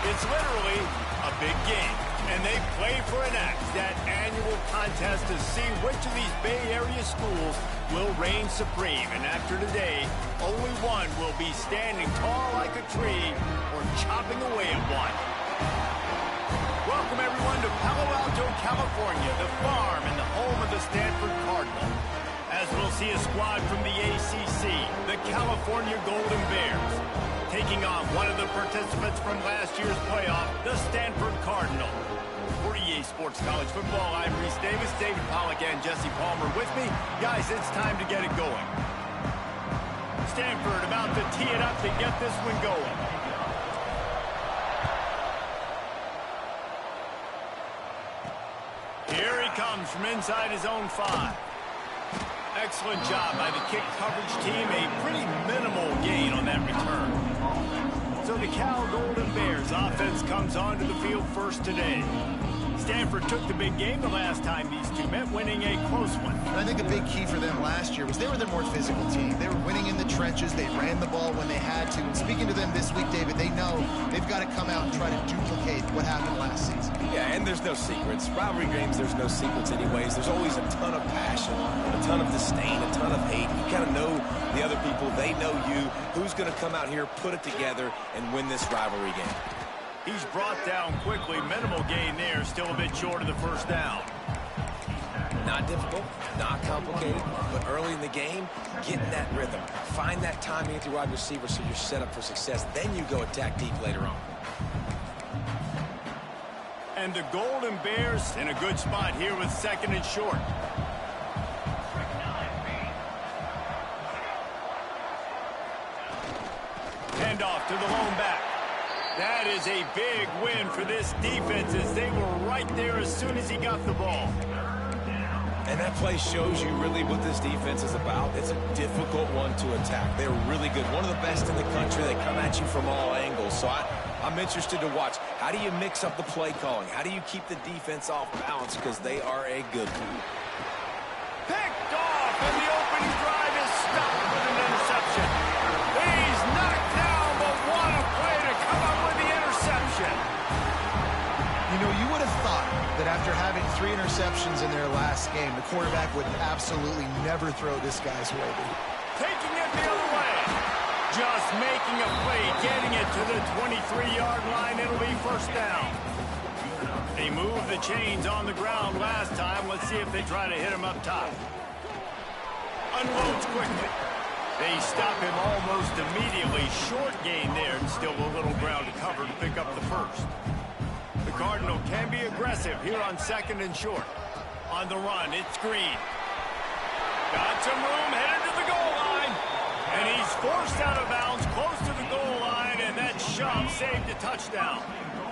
It's literally a big game, and they play for an axe, that annual contest to see which of these Bay Area schools will reign supreme. And after today, only one will be standing tall like a tree or chopping away at one. Welcome, everyone, to Palo Alto, California, the farm and the home of the Stanford Cardinal. As we'll see a squad from the ACC, the California Golden Bears, taking on one of the participants from last year's playoff, the Stanford Cardinal. For EA Sports College Football, I'm Reese Davis, David Pollack, and Jesse Palmer with me. Guys, it's time to get it going. Stanford about to tee it up to get this one going. Here he comes from inside his own 5. Excellent job by the kick coverage team. A pretty minimal gain on that return. So the Cal Golden Bears offense comes onto the field first today. Stanford took the big game the last time these two met, winning a close one. And I think a big key for them last year was they were the more physical team. They were winning in the trenches. They ran the ball when they had to. And speaking to them this week, David, they know they've got to come out and try to duplicate what happened last season. Yeah, and there's no secrets. Rivalry games, there's no secrets anyways. There's always a ton of passion, a ton of disdain, a ton of hate. You kind of know the other people. They know you. Who's going to come out here, put it together, and win this rivalry game? He's brought down quickly. Minimal gain there. Still a bit short of the first down. Not difficult, not complicated, but early in the game, getting that rhythm. Find that timing at the wide receiver so you're set up for success. Then you go attack deep later on. And the Golden Bears in a good spot here with second and short. Handoff to the lone back. That is a big win for this defense as they were right there as soon as he got the ball. And that play shows you really what this defense is about. It's a difficult one to attack. They're really good. One of the best in the country. They come at you from all angles. So I'm interested to watch. How do you mix up the play calling? How do you keep the defense off balance? Because they are a good one. Picked off, and the opening drive is stopped with an interception. He's knocked down, but what a play to come up with the interception. You know, you would have thought that after having 3 interceptions in their last game, the quarterback would absolutely never throw this guy's way. Taking it the other way. Just making a play, getting it to the 23-yard line. It'll be first down. They moved the chains on the ground last time. Let's see if they try to hit him up top. Unloads quickly. They stop him almost immediately. Short gain there, and still a little ground to cover to pick up the first. The Cardinal can be aggressive here on second and short. On the run, it's Green. Got some room, headed to the goal line. And he's forced out of bounds, close to the goal line, and that shove saved a touchdown.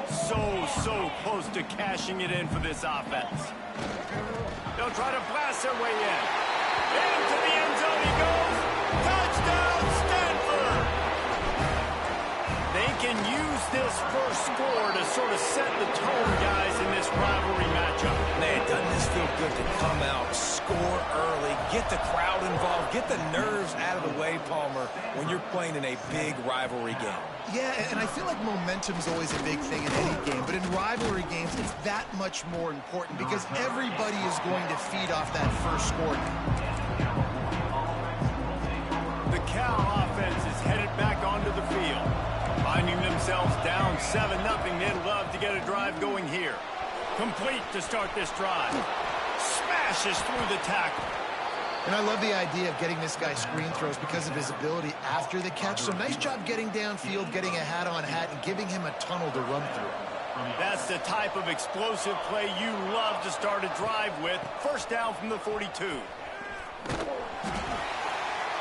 So close to cashing it in for this offense. They'll try to blast their way in. Into the end zone he goes. Touchdown, Stanford! They can use this first score to sort of set the tone, guys, in this rivalry matchup. Man, doesn't this feel good to come out, score early, get the crowd involved, get the nerves out of the way, Palmer, when you're playing in a big rivalry game? Yeah, and I feel like momentum's always a big thing in any game, but in rivalry games, it's that much more important because everybody is going to feed off that first score. The Cal offense is headed back onto the field, finding themselves themselves down 7-0. They'd love to get a drive going here. Complete to start this drive. Smashes through the tackle. And I love the idea of getting this guy screen throws because of his ability after the catch. So nice job getting downfield, getting a hat-on-hat, and giving him a tunnel to run through. That's the type of explosive play you love to start a drive with. First down from the 42.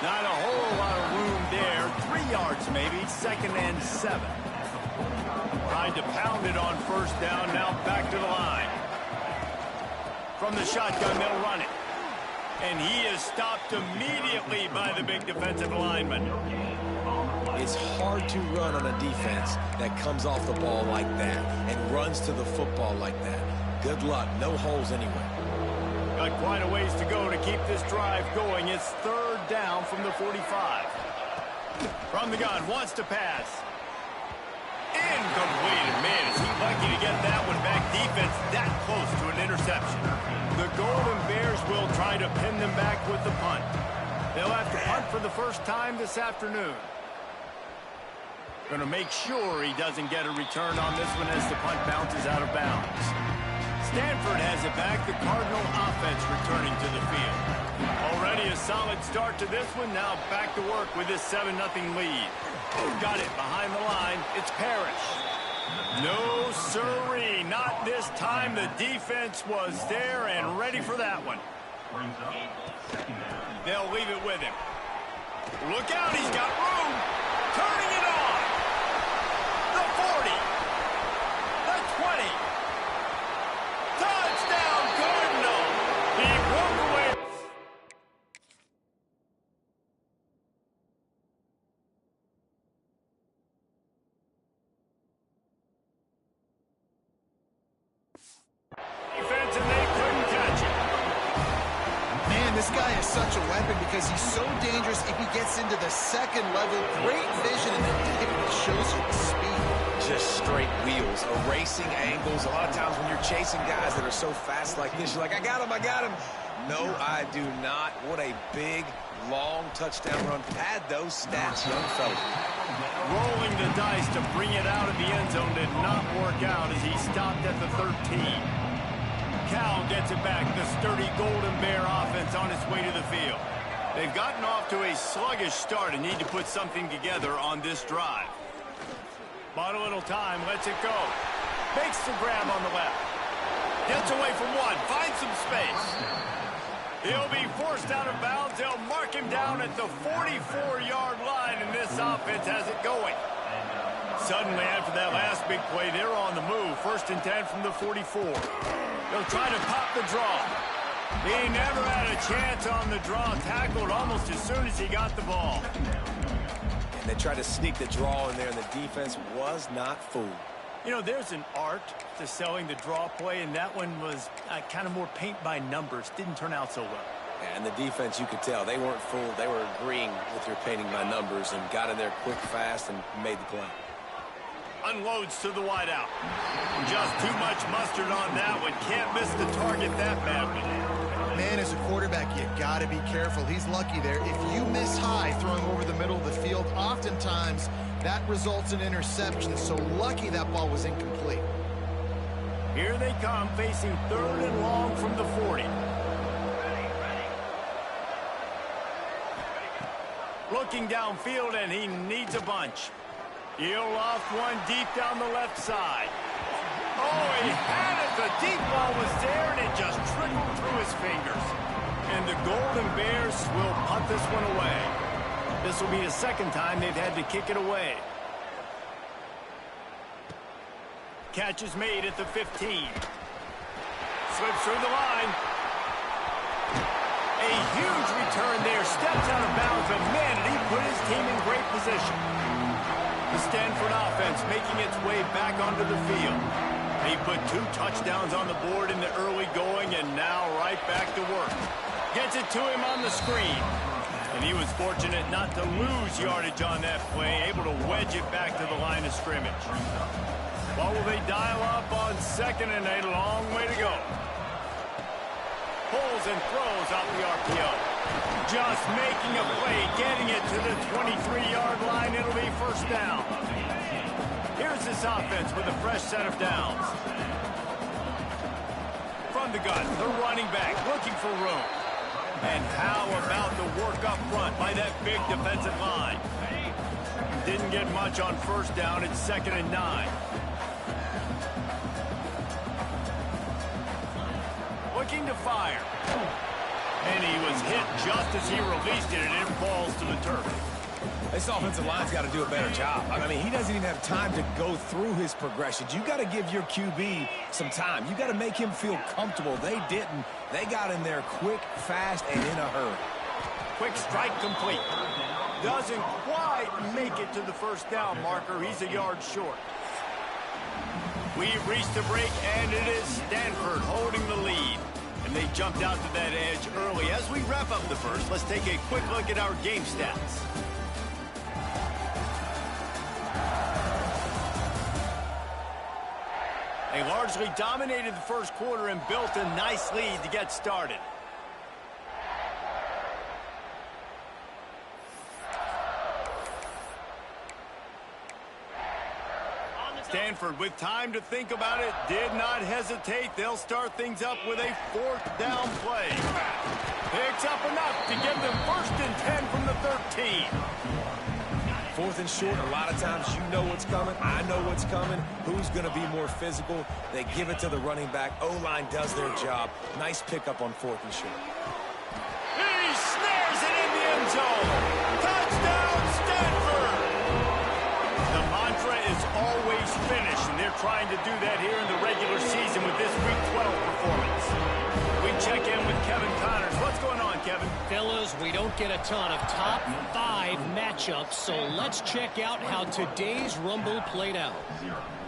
Not a whole lot of room there. 3 yards maybe. 2nd and 7. Tried to pound it on first down. Now back to the line. From the shotgun, they'll run it. And he is stopped immediately by the big defensive lineman. It's hard to run on a defense that comes off the ball like that and runs to the football like that. Good luck. No holes anyway. Got quite a ways to go to keep this drive going. It's 3rd down from the 45. From the gun, wants to pass. Incomplete. And man, is he lucky to get that one back. Defense that close to an interception. The Golden Bears will try to pin them back with the punt. They'll have to punt for the first time this afternoon. Going to make sure he doesn't get a return on this one as the punt bounces out of bounds. Stanford has it back. The Cardinal offense returning to the field. Already a solid start to this one. Now back to work with this 7-0 lead. Got it behind the line. It's Parrish. No siree. Not this time. The defense was there and ready for that one. They'll leave it with him. Look out. He's got room. Turning it on. The 40. The 20. Touchdown, Cardinal. He broke away. Defense, and they couldn't catch it. Man, this guy is such a weapon because he's so dangerous if he gets into the second level. Great vision, and it shows you the speed. Just straight wheels, erasing angles. A lot of times when you're chasing guys that are so fast like this, you're like, I got him, I got him. No, I do not. What a big, long touchdown run. Pad those stats, young fella. Rolling the dice to bring it out of the end zone did not work out as he stopped at the 13. Cal gets it back. The sturdy Golden Bear offense on its way to the field. They've gotten off to a sluggish start and need to put something together on this drive. Bought a little time, lets it go. Makes the grab on the left. Gets away from one, finds some space. He'll be forced out of bounds. They'll mark him down at the 44-yard line, and this offense has it going. Suddenly, after that last big play, they're on the move. 1st and 10 from the 44. They'll try to pop the draw. He never had a chance on the draw. Tackled almost as soon as he got the ball. And they tried to sneak the draw in there, and the defense was not fooled. You know, there's an art to selling the draw play, and that one was kind of more paint by numbers. Didn't turn out so well. Yeah, and the defense, you could tell, they weren't fooled. They were agreeing with your painting by numbers and got in there quick, fast, and made the play. Unloads to the wideout. Just too much mustard on that one. Can't miss the target that badly. Man, as a quarterback, you got to be careful. He's lucky there. If you miss high throwing over the middle of the field, oftentimes that results in interception. So lucky that ball was incomplete. Here they come, facing 3rd and long from the 40. Looking downfield, and he needs a bunch. He'll loft one deep down the left side. Oh, he had it. The deep ball was there, and it just trickled through his fingers. And the Golden Bears will punt this one away. This will be the 2nd time they've had to kick it away. Catch is made at the 15. Slips through the line. A huge return there. Steps out of bounds, but man, did he put his team in great position. The Stanford offense making its way back onto the field. He put 2 touchdowns on the board in the early going, and now right back to work. Gets it to him on the screen. And he was fortunate not to lose yardage on that play, able to wedge it back to the line of scrimmage. What will they dial up on 2nd and a long way to go? Pulls and throws off the RPO. Just making a play, getting it to the 23-yard line. It'll be 1st down. Here's this offense with a fresh set of downs. From the gun, the running back looking for room. And how about the work up front by that big defensive line? Didn't get much on first down. It's 2nd and 9. Looking to fire. And he was hit just as he released it, and it falls to the turf. This offensive line's got to do a better job. I mean, he doesn't even have time to go through his progressions. You got to give your QB some time. You got to make him feel comfortable. They didn't. They got in there quick, fast, and in a hurry. Quick strike complete. Doesn't quite make it to the first down marker. He's a yard short. We've reached the break, and it is Stanford holding the lead. And they jumped out to that edge early. As we wrap up the first, let's take a quick look at our game stats. They largely dominated the first quarter and built a nice lead to get started. Stanford, with time to think about it, did not hesitate. They'll start things up with a 4th down play. Picks up enough to give them 1st and 10 from the 13. 4th and short, a lot of times you know what's coming. I know what's coming. Who's going to be more physical? They give it to the running back. O-line does their job. Nice pickup on 4th and short. He snares it in the end zone. Touchdown, Stanford! The mantra is always finish, and they're trying to do that here in the regular season with this Week 12 performance. We check in with Kevin Connors. What's going on, Kevin? Fellas, we don't get a ton of top 5 matchups, so let's check out how today's Rumble played out.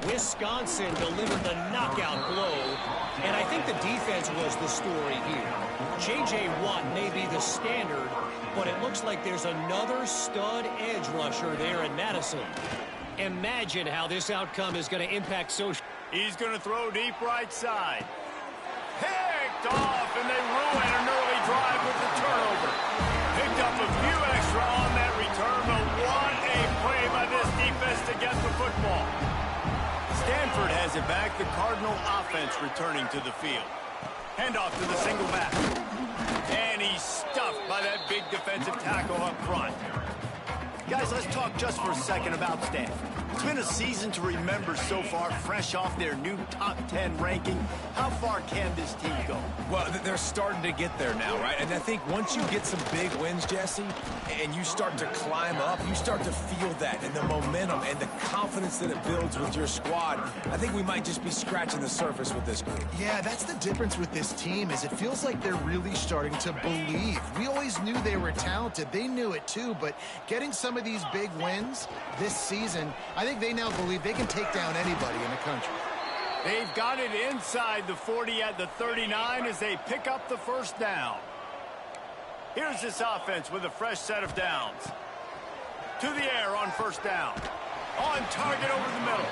Wisconsin delivered the knockout blow, and I think the defense was the story here. J.J. Watt may be the standard, but it looks like there's another stud edge rusher there in Madison. Imagine how this outcome is going to impact social. He's going to throw deep right side. Picked off, and they ruin an early drive with the turnover. Picked up a few extra on that return, but what a play by this defense to get the football. Stanford has it back. The Cardinal offense returning to the field. Handoff to the single back. And he's stuffed by that big defensive tackle up front. Guys, let's talk just for a second about Stanford. It's been a season to remember so far, fresh off their new top 10 ranking. How far can this team go? Well, they're starting to get there now, right? And I think once you get some big wins, Jesse, and you start to climb up, you start to feel that and the momentum and the confidence that it builds with your squad. I think we might just be scratching the surface with this group. Yeah, that's the difference with this team is it feels like they're really starting to believe. We always knew they were talented. They knew it too, but getting some of these big wins this season, I think they now believe they can take down anybody in the country. They've got it inside the 40 at the 39 as they pick up the first down. Here's this offense with a fresh set of downs. To the air on first down. On target over the middle.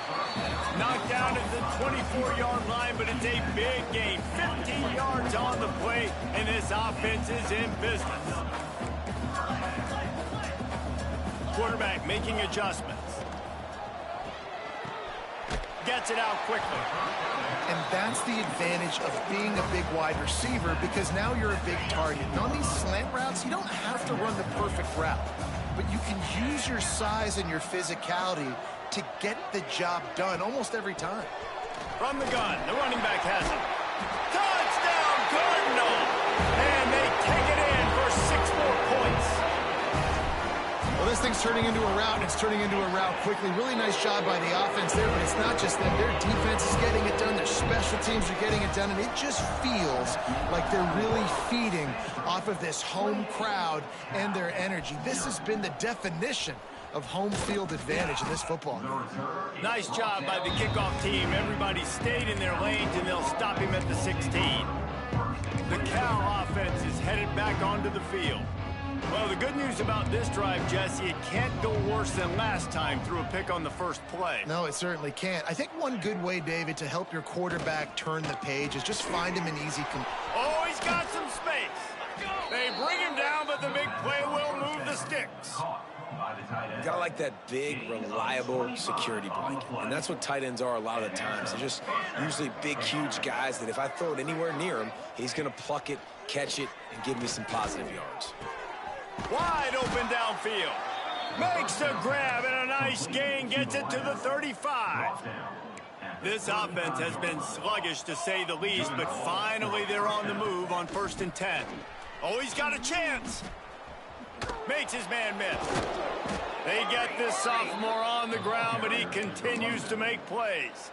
Knocked down at the 24-yard line, but it's a big gain. 15 yards on the play, and this offense is in business. Quarterback making adjustments. Gets it out quickly. And that's the advantage of being a big wide receiver because now you're a big target. And on these slant routes, you don't have to run the perfect route, but you can use your size and your physicality to get the job done almost every time. From the gun, the running back has it. Touchdown, Cardinal! And they take it in for 6 more points. Well, this thing's turning into a route, and it's turning into a route quickly. Really nice job by the offense there, but it's not just them. Their defense is getting it done. Their special teams are getting it done, and it just feels like they're really feeding off of this home crowd and their energy. This has been the definition of home field advantage in this football game. Nice job by the kickoff team. Everybody stayed in their lanes, and they'll stop him at the 16. The Cal offense is headed back onto the field. Well, the good news about this drive, Jesse, it can't go worse than last time through a pick on the first play. No, it certainly can't. I think one good way, David, to help your quarterback turn the page is just find him an easy... Oh, he's got some space. They bring him down, but the big play will move the sticks. You gotta like that big, reliable security blanket. And that's what tight ends are a lot of the times. They're just usually big, huge guys that if I throw it anywhere near him, he's gonna pluck it, catch it, and give me some positive yards. Wide open downfield. Makes the grab and a nice gain, gets it to the 35. This offense has been sluggish to say the least, but finally they're on the move on 1st and 10. Oh, he's got a chance. Makes his man miss. They get this sophomore on the ground, but he continues to make plays.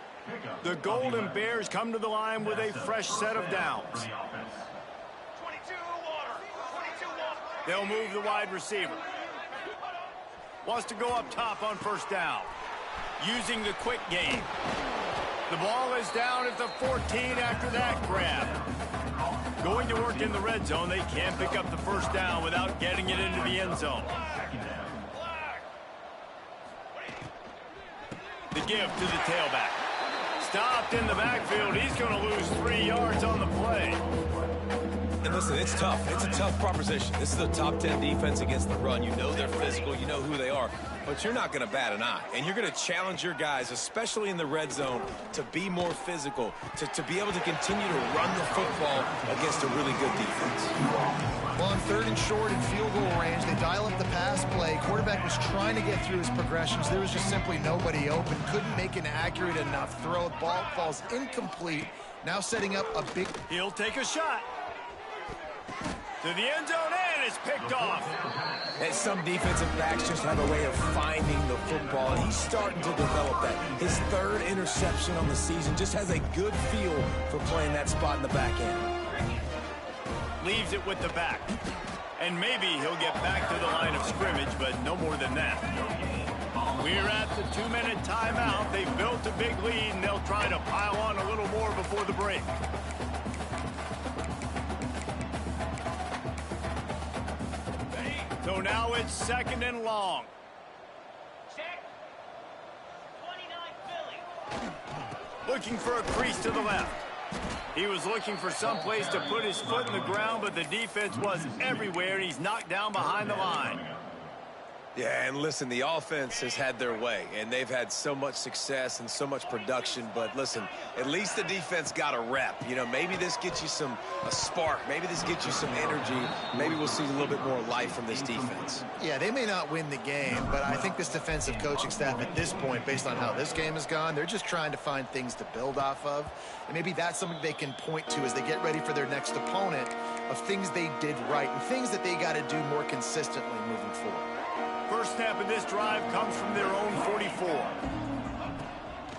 The Golden Bears come to the line with a fresh set of downs. They'll move the wide receiver. Wants to go up top on 1st down. Using the quick game. The ball is down at the 14 after that grab. Going to work in the red zone. They can't pick up the 1st down without getting it into the end zone. The give to the tailback. Stopped in the backfield. He's going to lose 3 yards on the play. And listen, it's tough. It's a tough proposition. This is a top 10 defense against the run. You know they're physical. You know who they are. But you're not going to bat an eye. And you're going to challenge your guys, especially in the red zone, to be more physical, to be able to continue to run the football against a really good defense. Well, on 3rd and short and field goal range, they dial up the pass play. Quarterback was trying to get through his progressions. There was just simply nobody open. Couldn't make an accurate enough throw. Ball falls incomplete. Now setting up a big... He'll take a shot. To the end zone, and it's picked off. And some defensive backs just have a way of finding the football, and he's starting to develop that. His 3rd interception on the season, just has a good feel for playing that spot in the back end. Leaves it with the back. And maybe he'll get back to the line of scrimmage, but no more than that. We're at the 2-minute timeout. They've built a big lead, and they'll try to pile on a little more before the break. So now it's 2nd and long. Check. 29 Philly. Looking for a crease to the left. He was looking for some place to put his foot in the ground, but the defense was everywhere, and he's knocked down behind the line. Yeah, and listen, the offense has had their way, and they've had so much success and so much production. But listen, at least the defense got a rep. You know, maybe this gets you a spark. Maybe this gets you some energy. Maybe we'll see a little bit more life from this defense. Yeah, they may not win the game, but I think this defensive coaching staff at this point, based on how this game has gone, they're just trying to find things to build off of. And maybe that's something they can point to as they get ready for their next opponent, of things they did right and things that they got to do more consistently moving forward. First snap of this drive comes from their own 44.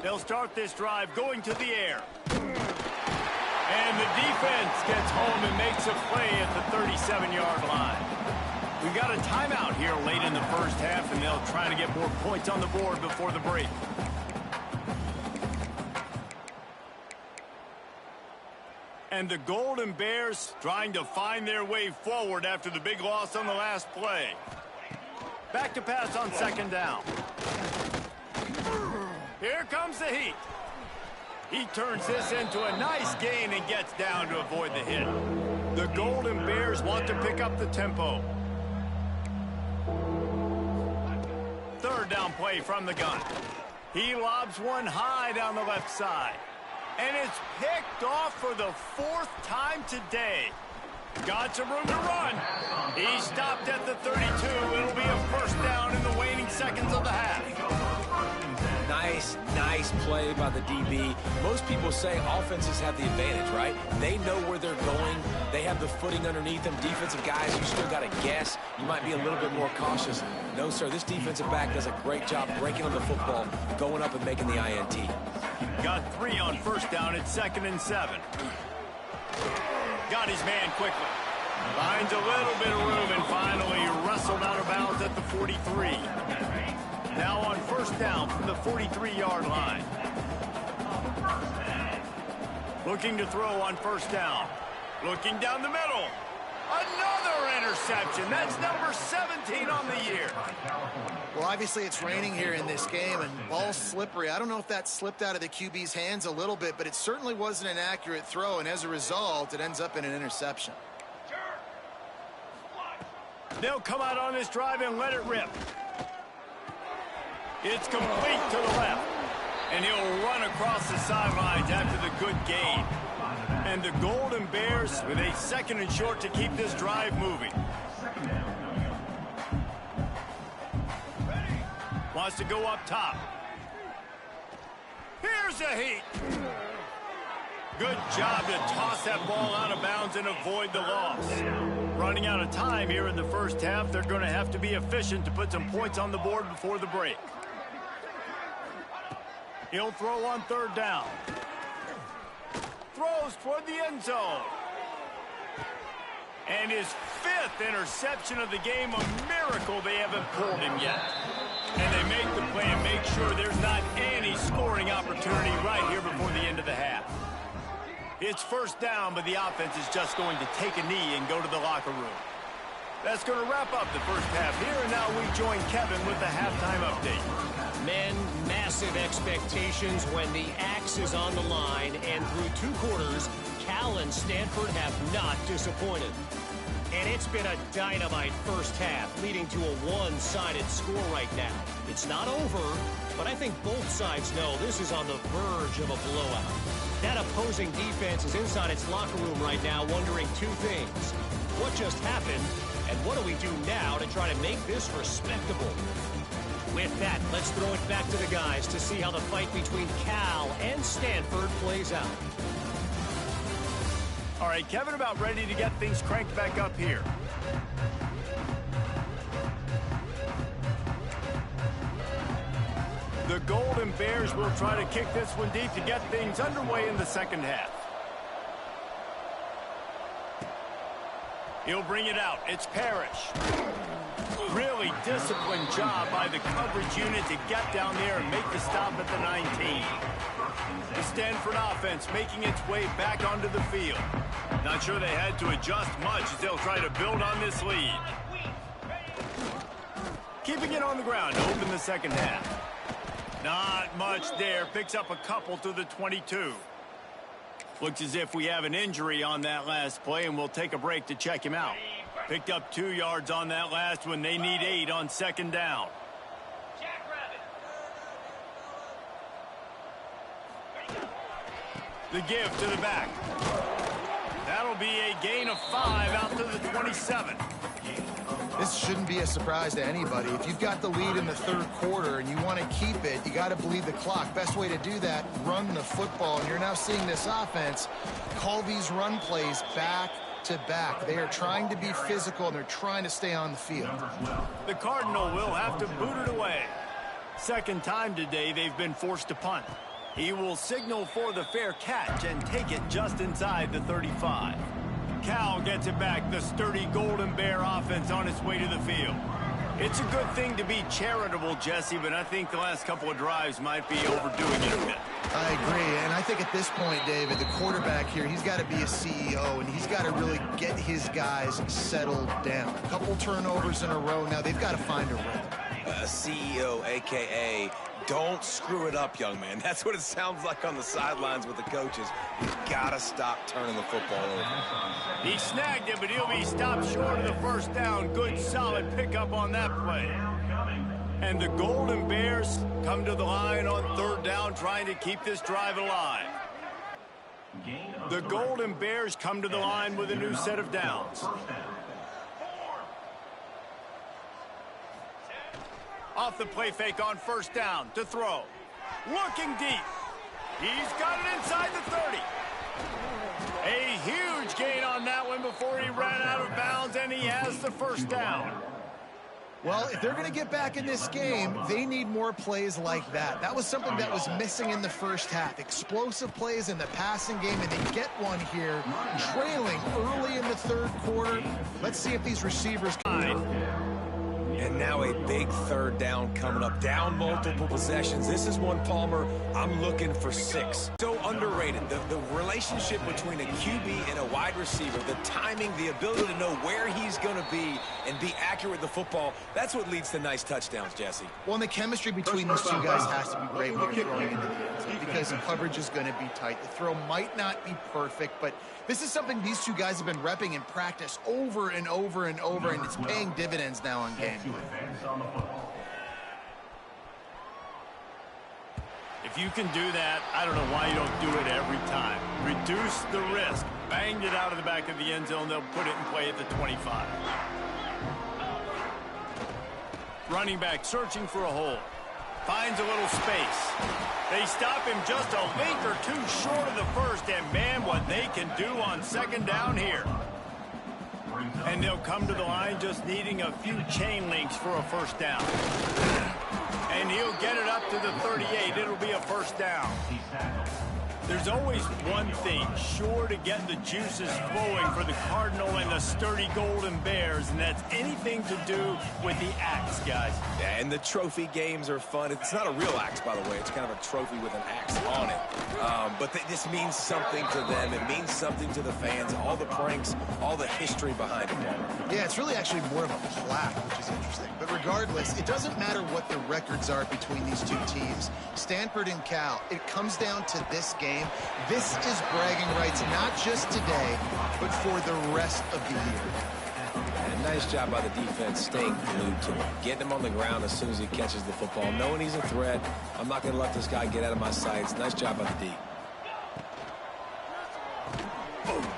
They'll start this drive going to the air. And the defense gets home and makes a play at the 37-yard line. We've got a timeout here late in the first half, and they'll try to get more points on the board before the break. And the Golden Bears trying to find their way forward after the big loss on the last play. Back to pass on 2nd down. Here comes the heat. He turns this into a nice gain and gets down to avoid the hit. The Golden Bears want to pick up the tempo. 3rd down play from the gun. He lobs one high down the left side. And it's picked off for the 4th time today. Got some room to run. He stopped at the 32. It'll be a 1st down in the waning seconds of the half. Nice play by the DB. Most people say offenses have the advantage, right? They know where they're going. They have the footing underneath them. Defensive guys, you still got to guess. You might be a little bit more cautious. No, sir, this defensive back does a great job breaking on the football, going up and making the INT. Got 3 on 1st down at 2nd and 7. Got his man quickly. Finds a little bit of room and finally wrestled out of bounds at the 43. Now on 1st down from the 43-yard line. Looking to throw on 1st down. Looking down the middle. Another interception. That's number 17 on the year. Well, obviously it's raining here in this game, and ball's slippery. I don't know if that slipped out of the QB's hands a little bit, but it certainly wasn't an accurate throw, and as a result, it ends up in an interception. They'll come out on this drive and let it rip. It's complete to the left. And he'll run across the sidelines after the good gain. And the Golden Bears with a 2nd and short to keep this drive moving. Wants to go up top. Here's a heat. Good job to toss that ball out of bounds and avoid the loss. Running out of time here in the first half. They're going to have to be efficient to put some points on the board before the break. He'll throw on 3rd down. Throws toward the end zone. And his 5th interception of the game. A miracle they haven't pulled him yet. And they make the play and make sure there's not any scoring opportunity right here before the end of the half. It's 1st down, but the offense is just going to take a knee and go to the locker room. That's going to wrap up the first half here, and now we join Kevin with the halftime update. Men, massive expectations when the axe is on the line, and through 2 quarters, Cal and Stanford have not disappointed. And it's been a dynamite first half, leading to a one-sided score right now. It's not over, but I think both sides know this is on the verge of a blowout. That opposing defense is inside its locker room right now wondering 2 things. What just happened, and what do we do now to try to make this respectable? With that, let's throw it back to the guys to see how the fight between Cal and Stanford plays out. All right, Kevin, about ready to get things cranked back up here. The Golden Bears will try to kick this one deep to get things underway in the second half. He'll bring it out. It's Parrish. Really disciplined job by the coverage unit to get down there and make the stop at the 19. The Stanford offense making its way back onto the field. Not sure they had to adjust much as they'll try to build on this lead. Keeping it on the ground to open the second half. Not much there. Picks up a couple to the 22. Looks as if we have an injury on that last play, and we'll take a break to check him out. Picked up 2 yards on that last one. They need 8 on 2nd down. The give to the back. That'll be a gain of 5 out to the 27. This shouldn't be a surprise to anybody. If you've got the lead in the 3rd quarter and you want to keep it, you got to bleed the clock. Best way to do that, run the football. And you're now seeing this offense call these run plays back to back. They are trying to be physical, and they're trying to stay on the field. The Cardinal will have to boot it away. 2nd time today they've been forced to punt. He will signal for the fair catch and take it just inside the 35. Cal gets it back. The sturdy Golden Bear offense on its way to the field. It's a good thing to be charitable, Jesse, but I think the last couple of drives might be overdoing it a bit. I agree, and I think at this point, David, the quarterback here, he's got to be a CEO, and he's got to really get his guys settled down. A couple turnovers in a row. Now they've got to find a rhythm. CEO, a.k.a. don't screw it up, young man. That's what it sounds like on the sidelines with the coaches. He's got to stop turning the football over. He snagged it, but he'll be stopped short of the 1st down. Good, solid pickup on that play. And the Golden Bears come to the line on 3rd down, trying to keep this drive alive. The Golden Bears come to the line with a new set of downs. Off the play fake on 1st down to throw. Looking deep. He's got it inside the 30. A huge gain on that one before he ran out of bounds, and he has the 1st down. Well, if they're going to get back in this game, they need more plays like that. That was something that was missing in the first half. Explosive plays in the passing game, and they get one here, trailing early in the 3rd quarter. Let's see if these receivers can... And now a big 3rd down coming up. Down multiple possessions. This is one, Palmer, I'm looking for 6. So underrated. The relationship between a QB and a wide receiver, the timing, the ability to know where he's going to be and be accurate with the football, that's what leads to nice touchdowns, Jesse. Well, and the chemistry between these 2 guys has to be great when you're throwing into the end zone because the coverage is going to be tight. The throw might not be perfect, but this is something these 2 guys have been repping in practice over and over and over, and it's paying dividends now on game. If you can do that, I don't know why you don't do it every time. Reduce the risk. Banged it out of the back of the end zone. They'll put it in play at the 25. Running back searching for a hole. Finds a little space. They stop him just a link or two short of the first, and man, what they can do on second down here. And they'll come to the line just needing a few chain links for a first down. And he'll get it up to the 38. It'll be a first down. There's always one thing sure to get the juices flowing for the Cardinal and the sturdy Golden Bears, and that's anything to do with the axe, guys. Yeah, and the trophy games are fun. It's not a real axe, by the way. It's kind of a trophy with an axe on it. But this means something to them. It means something to the fans. All the pranks, all the history behind it. Yeah, it's really actually more of a plaque, which is interesting. But regardless, it doesn't matter what the records are between these two teams. Stanford and Cal, it comes down to this game. This is bragging rights, not just today, but for the rest of the year. And nice job by the defense staying glued to him, getting him on the ground as soon as he catches the football, knowing he's a threat. I'm not going to let this guy get out of my sights. Nice job by the D.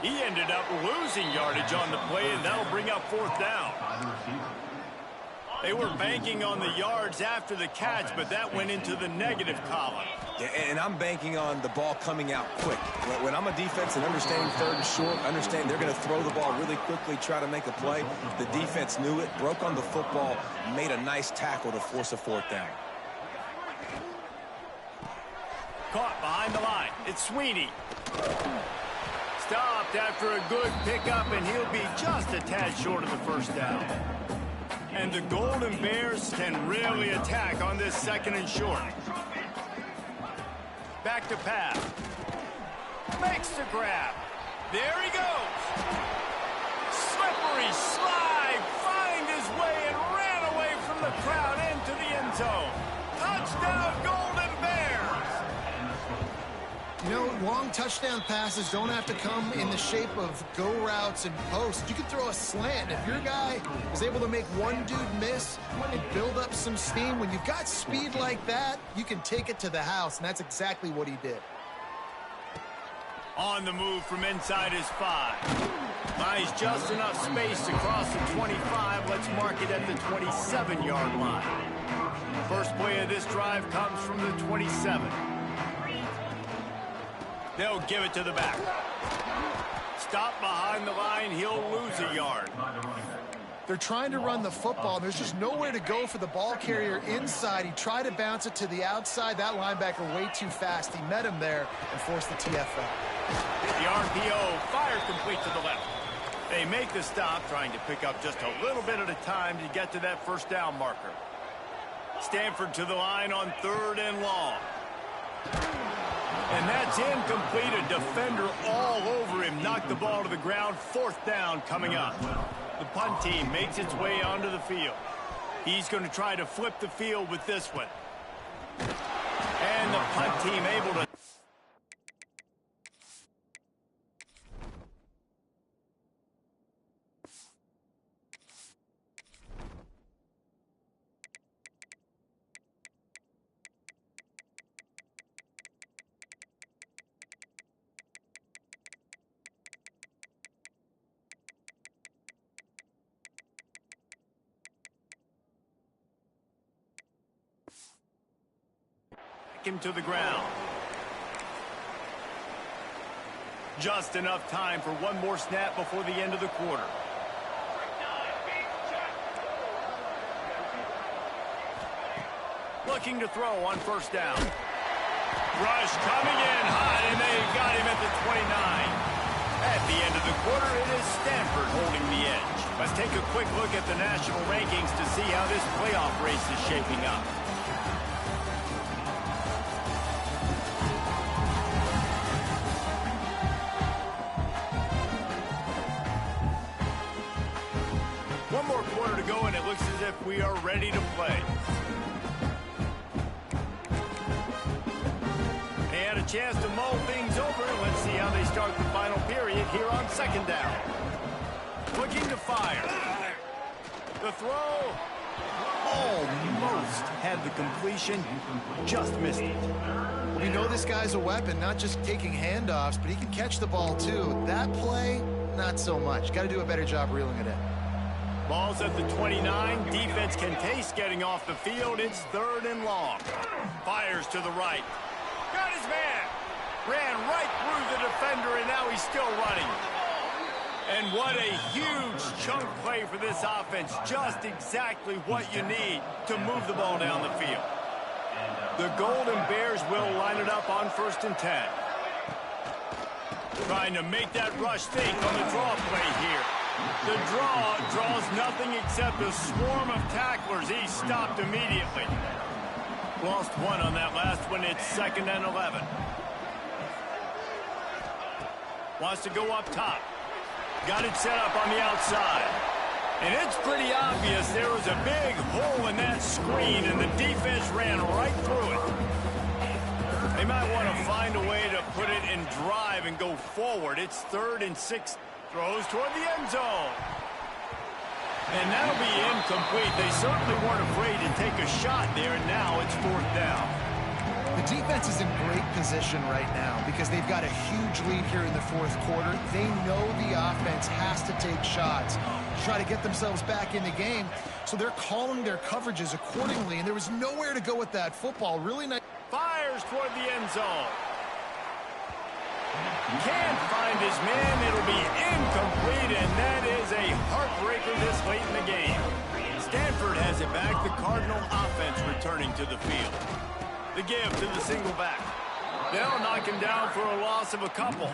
He ended up losing yardage on the play, and that'll bring up fourth down. They were banking on the yards after the catch, but that went into the negative column. Yeah, and I'm banking on the ball coming out quick. When I'm a defense and understanding third and short, understand they're going to throw the ball really quickly, try to make a play. The defense knew it, broke on the football, made a nice tackle to force a fourth down. Caught behind the line. It's Sweeney. Stopped after a good pickup, and he'll be just a tad short of the first down. And the Golden Bears can really attack on this second and short. Back to pass. Makes the grab. There he goes. Slippery slide. Find his way and ran away from the crowd into the end zone. Touchdown, Golden Bears. You know, long touchdown passes don't have to come in the shape of go routes and posts. You can throw a slant. If your guy is able to make one dude miss and build up some steam, when you've got speed like that, you can take it to the house, and that's exactly what he did. On the move from inside his 5. Buys just enough space to cross the 25. Let's mark it at the 27-yard line. First play of this drive comes from the 27. They'll give it to the back. Stop behind the line. He'll lose a yard. They're trying to run the football. There's just nowhere to go for the ball carrier inside. He tried to bounce it to the outside. That linebacker way too fast. He met him there and forced the TFL. The RPO fired complete to the left. They make the stop, trying to pick up just a little bit at a time to get to that first down marker. Stanford to the line on third and long. And that's incomplete. A defender all over him. Knocked the ball to the ground. Fourth down coming up. The punt team makes its way onto the field. He's going to try to flip the field with this one. And the punt team able to... him to the ground. Just enough time for one more snap before the end of the quarter. Looking to throw on first down. Rush coming in hot, and they got him at the 29. At the end of the quarter, it is Stanford holding the edge. Let's take a quick look at the national rankings to see how this playoff race is shaping up. One more quarter to go, and it looks as if we are ready to play. They had a chance to mull things over. Let's see how they start the final period here on second down. Looking to fire. The throw. Almost had the completion, just missed it. We know this guy's a weapon, not just taking handoffs, but he can catch the ball too. That play, not so much. Got to do a better job reeling it in. Ball's at the 29. Defense can taste getting off the field. It's 3rd and long. Fires to the right. Got his man. Ran right through the defender, and now he's still running. And what a huge chunk play for this offense. Just exactly what you need to move the ball down the field. The Golden Bears will line it up on 1st and 10. Trying to make that rush fake on the draw play here. The draw draws nothing except a swarm of tacklers. He's stopped immediately. Lost one on that last one. It's 2nd and 11. Wants to go up top. Got it set up on the outside. And it's pretty obvious there was a big hole in that screen, and the defense ran right through it. They might want to find a way to put it in drive and go forward. It's 3rd and 6. Throws toward the end zone. And that'll be incomplete. They certainly weren't afraid to take a shot there, and now it's 4th down. The defense is in great position right now because they've got a huge lead here in the 4th quarter. They know the offense has to take shots to try to get themselves back in the game, so they're calling their coverages accordingly, and there was nowhere to go with that football. Really nice. Fires toward the end zone. Can't find his man. It'll be incomplete, and that is a heartbreaker this late in the game. Stanford has it back. The Cardinal offense returning to the field. The give to the single back. They'll knock him down for a loss of a couple.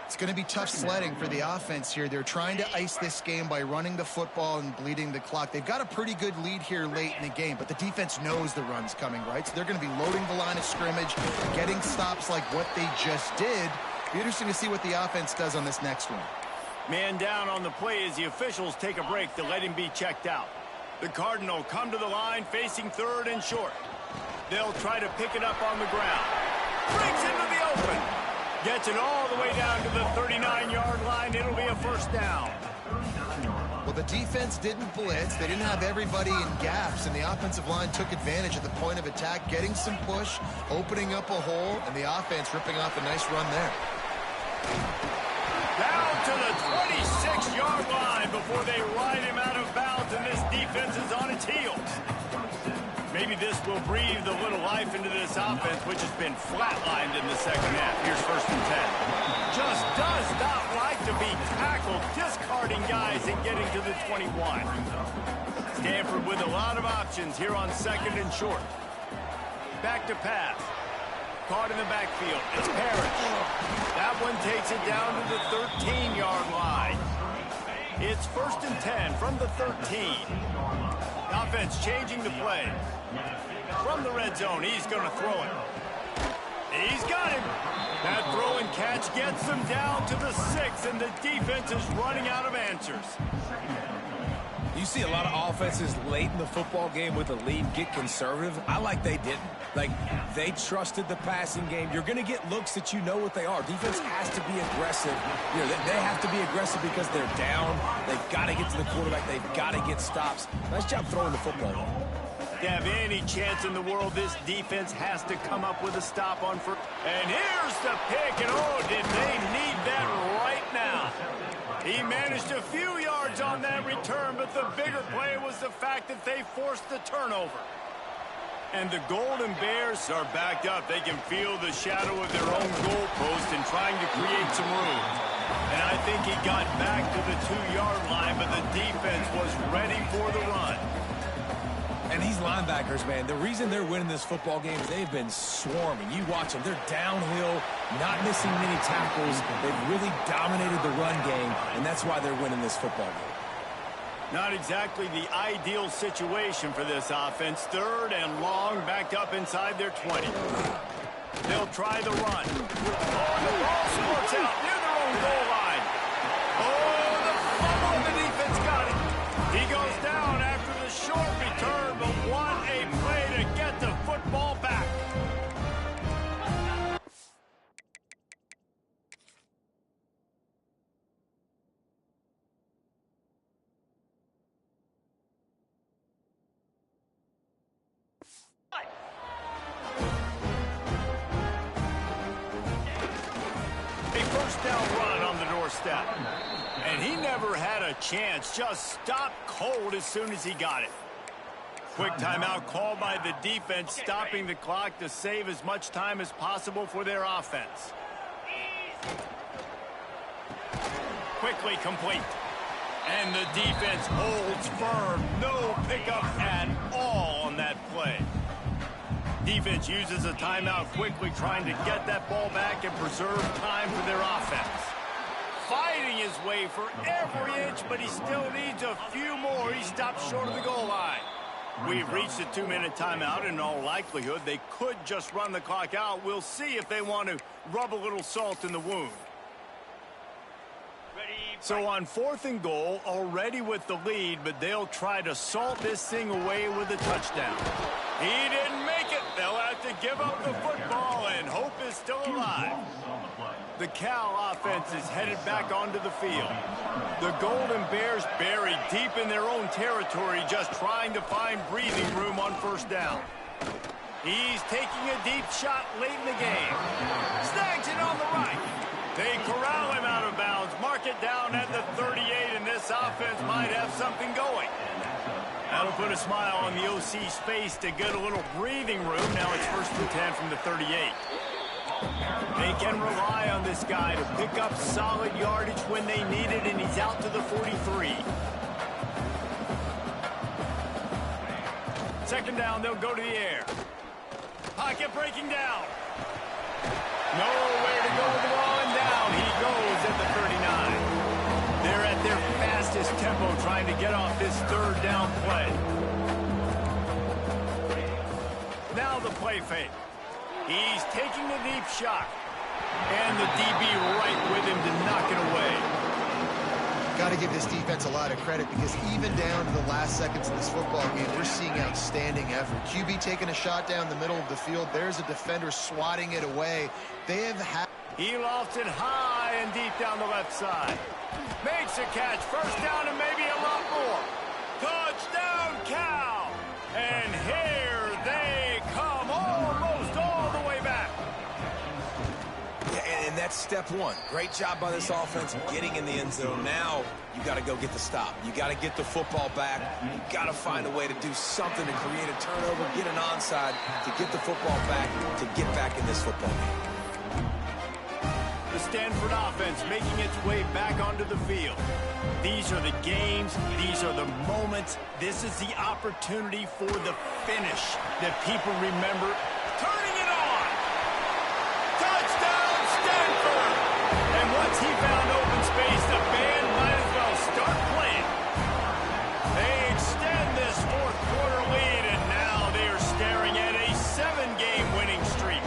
It's going to be tough sledding for the offense here. They're trying to ice this game by running the football and bleeding the clock. They've got a pretty good lead here late in the game, but the defense knows the run's coming, right? So they're going to be loading the line of scrimmage, getting stops like what they just did. Be interesting to see what the offense does on this next one. Man down on the play as the officials take a break to let him be checked out. The Cardinal come to the line facing 3rd and short. They'll try to pick it up on the ground. Breaks into the open. Gets it all the way down to the 39-yard line. It'll be a 1st down. Well, the defense didn't blitz. They didn't have everybody in gaps, and the offensive line took advantage at the point of attack, getting some push, opening up a hole, and the offense ripping off a nice run there. Down to the 26-yard line before they ride him out of bounds, and this defense is on its heels. Maybe this will breathe a little life into this offense, which has been flatlined in the 2nd half. Here's 1st and 10. Just does not like to be tackled, discarding guys and getting to the 21. Stanford with a lot of options here on 2nd and short. Back to pass. Caught in the backfield. It's Parrish. That one takes it down to the 13-yard line. It's 1st and 10 from the 13. Offense changing the play. From the red zone, he's going to throw it. He's got him. That throw and catch gets them down to the 6, and the defense is running out of answers. You see a lot of offenses late in the football game with a lead get conservative. I like they didn't. Like, they trusted the passing game. You're going to get looks that you know what they are. Defense has to be aggressive. You know, they have to be aggressive because they're down. They've got to get to the quarterback. They've got to get stops. Nice job throwing the football. To have any chance in the world, this defense has to come up with a stop on first. And here's the pick, and oh, did they need that right now. He managed a few yards on that return, but the bigger play was the fact that they forced the turnover. And the Golden Bears are backed up. They can feel the shadow of their own goalpost and trying to create some room. And I think he got back to the 2-yard line, but the defense was ready for the run. And these linebackers, man, the reason they're winning this football game is they've been swarming. You watch them. They're downhill, not missing many tackles. They've really dominated the run game, and that's why they're winning this football game. Not exactly the ideal situation for this offense. 3rd and long, backed up inside their 20. They'll try the run. Oh, the ball squirts out near their own goal line. Oh, the fumble, and the defense got it. He goes down after the short return, but what a play to get the football back. A first down run on the doorstep. And he never had a chance. Just stopped cold as soon as he got it. Quick timeout called by the defense, stopping the clock to save as much time as possible for their offense. Quickly complete. And the defense holds firm. No pickup at all on that play. Defense uses a timeout quickly, trying to get that ball back and preserve time for their offense. Fighting his way for every inch, but he still needs a few more. He stops short of the goal line. We've reached the 2-minute timeout. In all likelihood, they could just run the clock out. We'll see if they want to rub a little salt in the wound. So on 4th and goal, already with the lead, but they'll try to salt this thing away with a touchdown. He didn't make it. They'll have to give up the football, and hope is still alive. The Cal offense is headed back onto the field. The Golden Bears buried deep in their own territory, just trying to find breathing room on 1st down. He's taking a deep shot late in the game. Snags it on the right. They corral him out of bounds, mark it down at the 38, and this offense might have something going. That'll put a smile on the OC's face to get a little breathing room. Now it's 1st and 10 from the 38. They can rely on this guy to pick up solid yardage when they need it, and he's out to the 43. 2nd down, they'll go to the air. Pocket breaking down. Nowhere to go with the ball, and down he goes at the 39. They're at their fastest tempo trying to get off this 3rd down play. Now the play fake. He's taking the deep shot. And the DB right with him to knock it away. Got to give this defense a lot of credit, because even down to the last seconds of this football game, we're seeing outstanding effort. QB taking a shot down the middle of the field. There's a defender swatting it away. They have had... He lofts it high and deep down the left side. Makes a catch. 1st down and maybe a lot more. Touchdown, Cal! And here they come, almost all the way back. Yeah, and that's step 1. Great job by this offense getting in the end zone. Now you got to go get the stop. You got to get the football back. You got to find a way to do something to create a turnover, get an onside, to get the football back, to get back in this football game. The Stanford offense making its way back onto the field. These are the games. These are the moments. This is the opportunity for the finish that people remember. Turning it on. Touchdown, Stanford! And once he found open space, the band might as well start playing. They extend this 4th quarter lead, and now they are staring at a 7-game winning streak.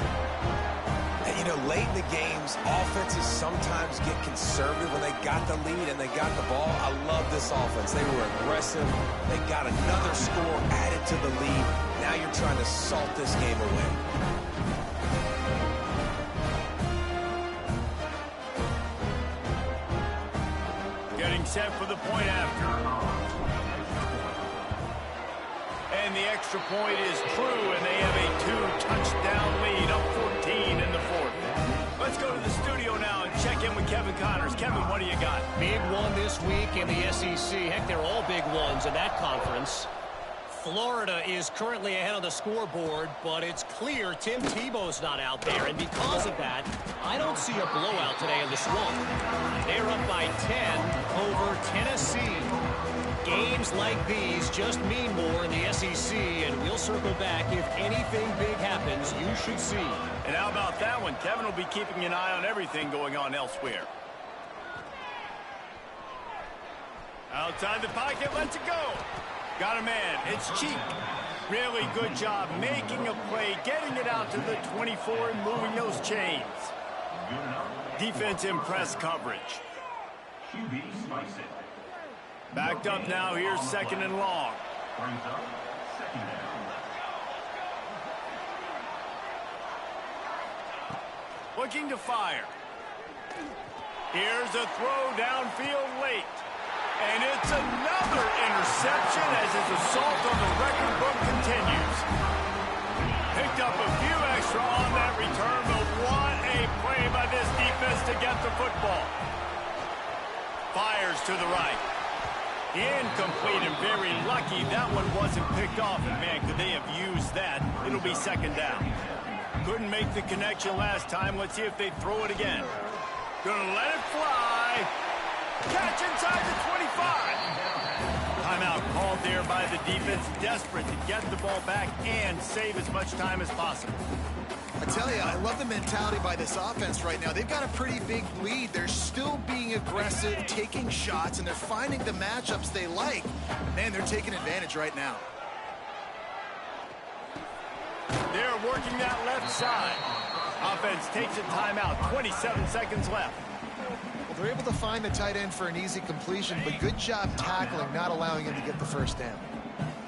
You know, late in the games, offenses sometimes get conservative when they got the lead and they got the ball. I love this offense. They were aggressive. They got another score added to the lead. Now you're trying to salt this game away. Getting set for the point after. And the extra point is true, and they have a 2-touchdown lead, up 14 in the 4th. Let's go to the studio now and check in with Kevin Connors. Kevin, what do you got? Big one this week in the SEC. Heck, they're all big ones in that conference. Florida is currently ahead on the scoreboard, but it's clear Tim Tebow's not out there, and because of that, I don't see a blowout today in the Swamp. They're up by 10 over Tennessee. Games like these just mean more in the SEC, and we'll circle back. If anything big happens, you should see. And how about that one? Kevin will be keeping an eye on everything going on elsewhere. Outside the pocket, lets it go. Got a man. It's Cheek. Really good job making a play, getting it out to the 24 and moving those chains. Defense in press coverage. Backed up now. Here's 2nd and long. Looking to fire. Here's a throw downfield late. And it's another interception as his assault on the record book continues. Picked up a few extra on that return, but what a play by this defense to get the football. Fires to the right. Incomplete and very lucky that one wasn't picked off. And, man, could they have used that? It'll be second down. Couldn't make the connection last time. Let's see if they throw it again. Gonna let it fly. Catch inside the 25. Timeout called there by the defense. Desperate to get the ball back and save as much time as possible. I tell you, I love the mentality by this offense right now. They've got a pretty big lead. They're still being aggressive, taking shots, and they're finding the matchups they like. Man, they're taking advantage right now. They're working that left side. Offense takes a timeout. 27 seconds left. Well, they're able to find the tight end for an easy completion, but good job tackling, not allowing him to get the first down.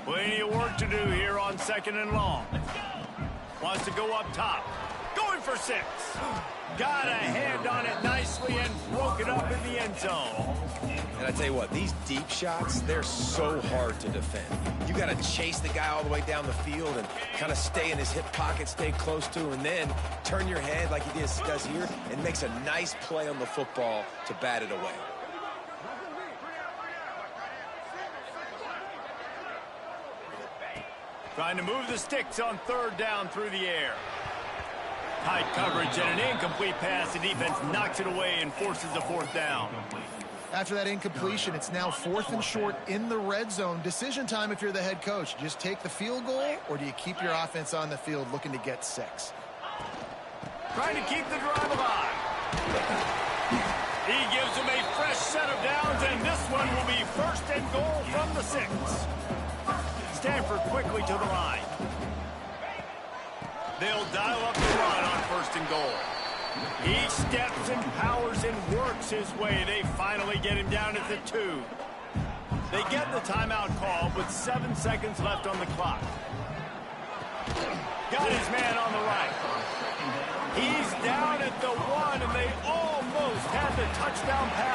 Plenty of work to do here on second and long. Wants to go up top. Going for 6. Got a hand on it nicely and broke it up in the end zone. And I tell you what, these deep shots, they're so hard to defend. You got to chase the guy all the way down the field and kind of stay in his hip pocket, stay close to him, and then turn your head like he does here and makes a nice play on the football to bat it away. Trying to move the sticks on third down through the air. Tight coverage and an incomplete pass. The defense knocks it away and forces a fourth down. After that incompletion, it's now 4th and short in the red zone. Decision time if you're the head coach. Just take the field goal, or do you keep your offense on the field looking to get 6? Trying to keep the drive alive. He gives them a fresh set of downs, and this one will be 1st and goal from the 6. Stanford quickly to the line. They'll dial up the run on 1st and goal. He steps and powers and works his way. They finally get him down at the 2. They get the timeout call with 7 seconds left on the clock. Got his man on the right. He's down at the 1, and they almost had the touchdown pass.